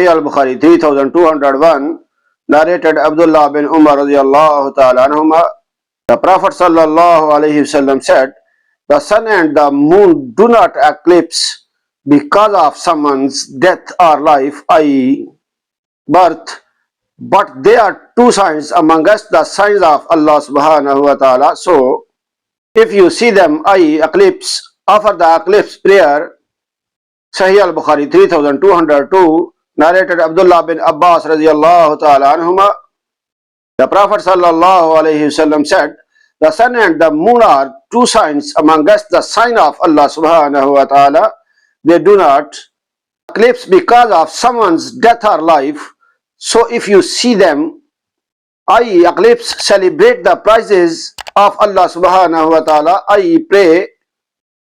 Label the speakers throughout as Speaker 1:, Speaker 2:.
Speaker 1: Sahih Al-Bukhari 3201, narrated Abdullah bin Umar radiallahu ta'ala anhuma, the Prophet sallallahu alaihi wasallam said, the sun and the moon do not eclipse because of someone's death or life, i.e. birth, but they are two signs amongst the signs of Allah subhanahu wa ta'ala. So, if you see them, i.e. eclipse, offer the eclipse prayer. Sahih Al-Bukhari 3202, narrated Abdullah bin Abbas radiallahu ta'ala anhuma, the Prophet sallallahu alayhi wasallam said, the sun and the moon are two signs amongst the sign of Allah subhanahu wa ta'ala. They do not eclipse because of someone's death or life. So if you see them, i.e. eclipse, celebrate the praises of Allah subhanahu wa ta'ala, i.e. pray.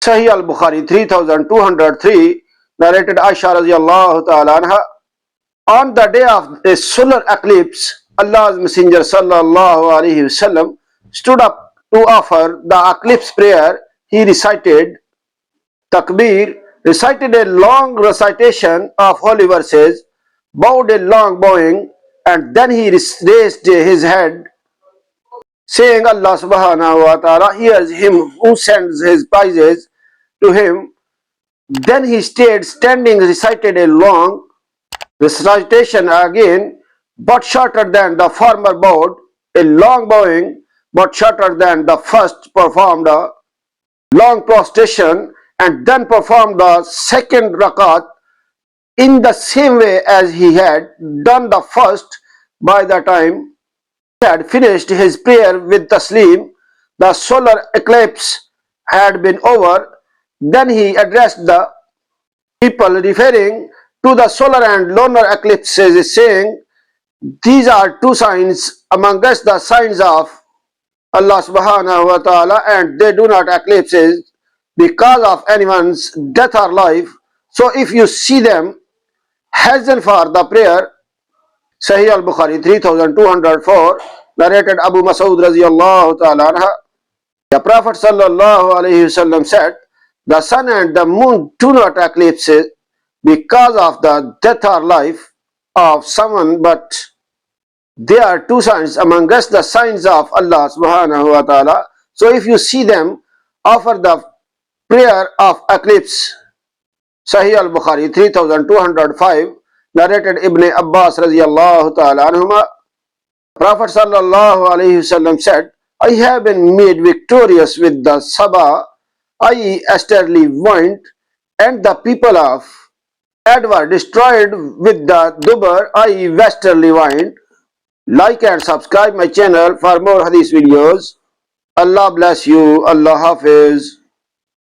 Speaker 1: Sahih Al-Bukhari 3203, narrated Aisha radiallahu ta'ala anha, on the day of a solar eclipse, Allah's Messenger sallallahu alaihi wasallam stood up to offer the eclipse prayer. He recited takbir, recited a long recitation of holy verses, bowed a long bowing, and then he raised his head, saying, Allah subhanahu wa ta'ala hears him who sends his praises to him. Then he stayed standing, recited a long recitation again, but shorter than the former bowed, a long bowing, but shorter than the first, performed a long prostration, and then performed the second rakat in the same way as he had done the first. By the time he had finished his prayer with taslim, the solar eclipse had been over. Then he addressed the people, referring to the solar and lunar eclipses, saying, these are two signs amongst the signs of Allah subhanahu wa ta'ala, and they do not eclipses because of anyone's death or life. So if you see them, hasten for the prayer. Sahih Al-Bukhari 3204, narrated Abu Mas'ud radiyallahu ta'ala anha, the Prophet sallallahu alayhi wasallam said, the sun and the moon do not eclipse because of the death or life of someone, but they are two signs amongst the signs of Allah subhanahu wa ta'ala. So if you see them, offer the prayer of eclipse. Sahih Al-Bukhari 3205, narrated Ibn Abbas radiyallahu ta'ala anhuma, Prophet sallallahu alayhi wasallam said, I have been made victorious with the Saba, i.e. easterly wind, and the people of Ad were destroyed with the Dubar, i.e. westerly wind. Like and subscribe my channel for more hadith videos. Allah bless you. Allah Hafiz.